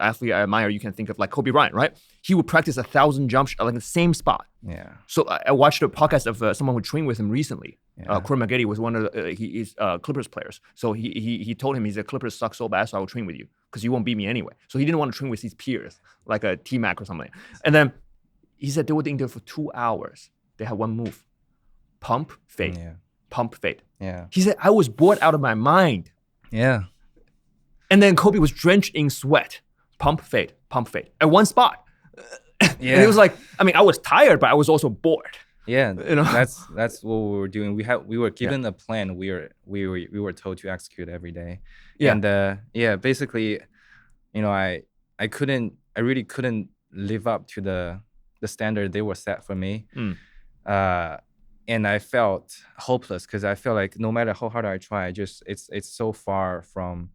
athlete I admire, you can think of like Kobe Bryant, right? He would practice 1,000 jump shots like the same spot. Yeah. So I watched a podcast of someone who trained with him recently. Yeah. Corey McGetty was one of the, he's Clippers players. So he told him, he's a Clippers suck so bad, so I will train with you because you won't beat me anyway. So he didn't want to train with his peers, like a T-Mac or something. And then he said they were in there for 2 hours. They had one move, pump, fade, pump, fade. Yeah. He said, I was bored out of my mind. Yeah. And then Kobe was drenched in sweat, pump, fade, at one spot. Yeah. And it was like, I mean, I was tired, but I was also bored. Yeah, you know, that's what we were doing. We were given a plan. We were told to execute every day. Yeah. And basically, you know, I really couldn't live up to the standard they were set for me. And I felt hopeless because I felt like no matter how hard I try, it's so far from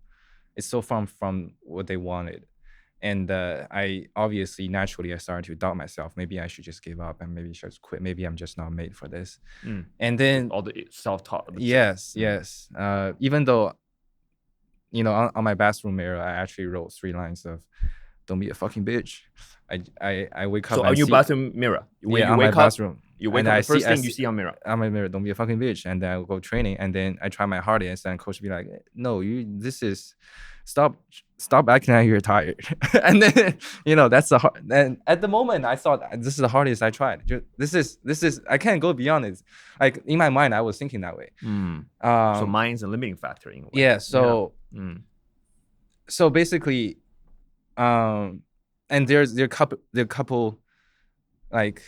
what they wanted. And I obviously naturally I started to doubt myself. Maybe I should just give up and maybe I should just quit. Maybe I'm just not made for this. And then all the self-talk. Yes. Even though, you know, on my bathroom mirror, I actually wrote 3 lines of "Don't be a fucking bitch." I wake up. So on your bathroom mirror, when you on wake my up, bathroom. You wake up, the first thing you see on mirror. On my mirror, "Don't be a fucking bitch." And then I will go training, and then I try my hardest, and coach be like, "No, stop acting like you're tired." And then, you know, that's the hard. And at the moment, I thought this is the hardest I tried. This is I can't go beyond it. Like in my mind, I was thinking that way. So mind's a limiting factor in a way. Yeah. So basically, and there are couple like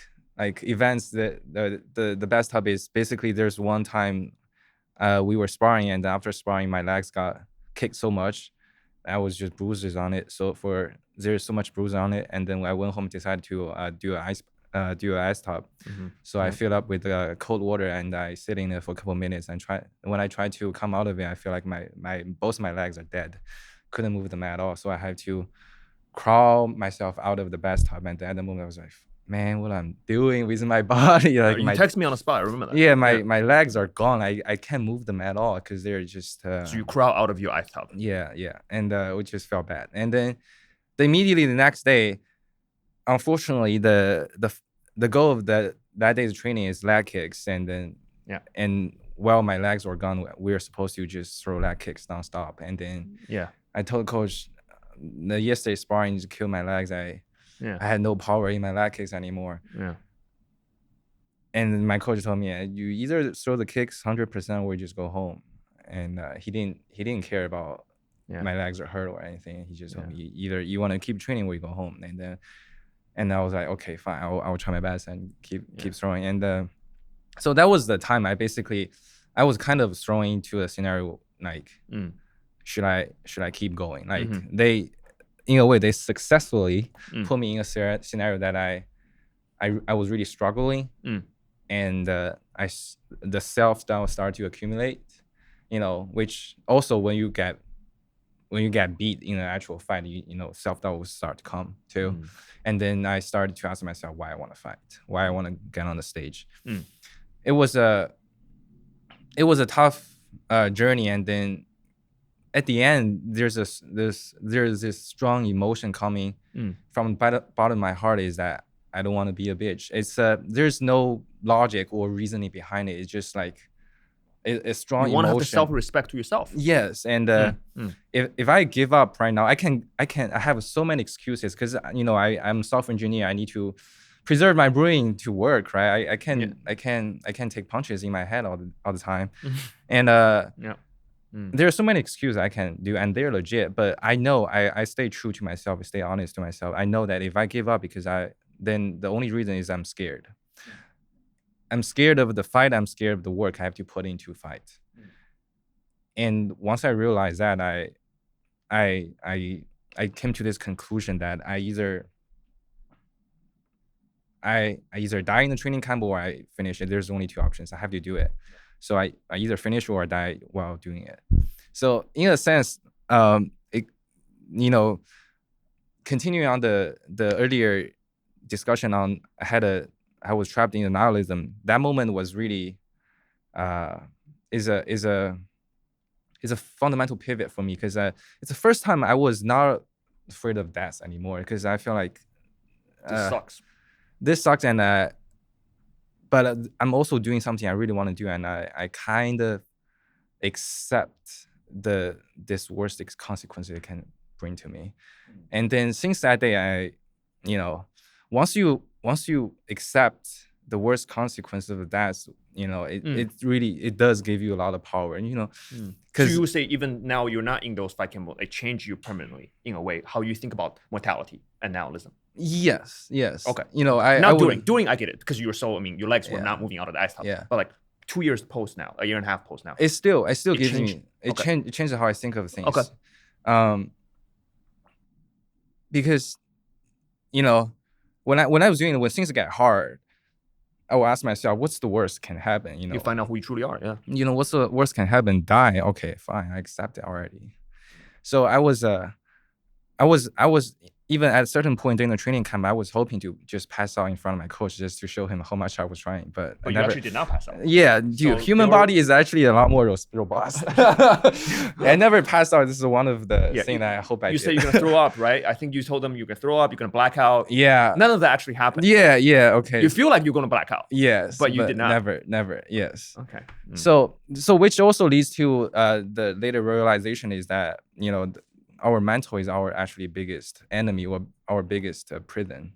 events that the best hub is basically there's one time we were sparring, and after sparring my legs got kicked so much I was just bruises on it. So there's so much bruise on it, and then I went home, decided to do an ice tub. So I filled up with cold water and I sit in it for a couple of minutes and when I try to come out of it, I feel like both my legs are dead, couldn't move them at all. So I had to crawl myself out of the bathtub, and at the moment I was like, man, what I'm doing with my body. Like you text me on the spot, I remember that. Yeah, my legs are gone. I can't move them at all because they're just so you crawl out of your ice tub. Yeah. And it just felt bad. And then immediately the next day, unfortunately, the goal of that day's training is leg kicks, and then while my legs were gone, we were supposed to just throw leg kicks nonstop. And then I told coach yesterday sparring just killed my legs. I had no power in my leg kicks anymore. And my coach told me, you either throw the kicks 100% or just go home. And he didn't care about my legs are hurt or anything. He just told me, either you want to keep training or you go home. And I was like, okay, fine, I will try my best and keep throwing. And so that was the time I was kind of throwing into a scenario like, should I keep going? Like they, in a way, they successfully put me in a scenario that I was really struggling, and the self-doubt started to accumulate, you know, which also when you get beat in an actual fight, you know, self-doubt will start to come too. And then I started to ask myself why I want to fight, why I want to get on the stage. It was a tough journey, and then at the end, there's this strong emotion coming from the bottom of my heart, is that I don't want to be a bitch. It's there's no logic or reasoning behind it. It's just like a strong emotion. You want to have the self-respect to yourself. Yes, and if I give up right now, I have so many excuses because, you know, I'm software-engineer. I need to preserve my brain to work, right? I can't take punches in my head all the time, and there are so many excuses I can do, and they're legit. But I know I stay true to myself, stay honest to myself. I know that if I give up, then the only reason is I'm scared. I'm scared of the fight. I'm scared of the work I have to put into fight. And once I realized that, I came to this conclusion that I either die in the training camp or I finish it. There's only 2 options. I have to do it. So I either finish or die while doing it. So in a sense, continuing on the earlier discussion on I was trapped in nihilism. That moment was really is a fundamental pivot for me, because it's the first time I was not afraid of death anymore because I feel like This sucks. This sucks, and but I'm also doing something I really want to do, and I kind of accept this worst consequences it can bring to me. And then since that day, I, you know, once you accept the worst consequence of that, you know, it really, it does give you a lot of power. And, you know, so you would say even now you're not in those fight camp mode, it changed you permanently in a way, how you think about mortality and nihilism. Yes. Okay. You know, doing I get it, because you're so, I mean, your legs were not moving out of the ice tub. Yeah. But like 2 years post now, a year and a half post now, it still gives me, it changes how I think of things. Okay. Because, you know, when I was doing it, when things get hard, I will ask myself, what's the worst can happen? You know, you find out who you truly are. Yeah. You know, what's the worst can happen? Die. Okay, fine. I accept it already. So I was even at a certain point during the training camp, I was hoping to just pass out in front of my coach just to show him how much I was trying. But you actually did not pass out. Yeah, dude, so human body is actually a lot more robust. I never passed out. This is one of the things that I hope I did. You said you're going to throw up, right? I think you told them you're going to throw up, you're going to black out. Yeah. None of that actually happened. Yeah, okay. You feel like you're going to black out. Yes. But you did not. Never, yes. Okay. So which also leads to the later realization is that, you know, our mental is our actually biggest enemy or our biggest prison.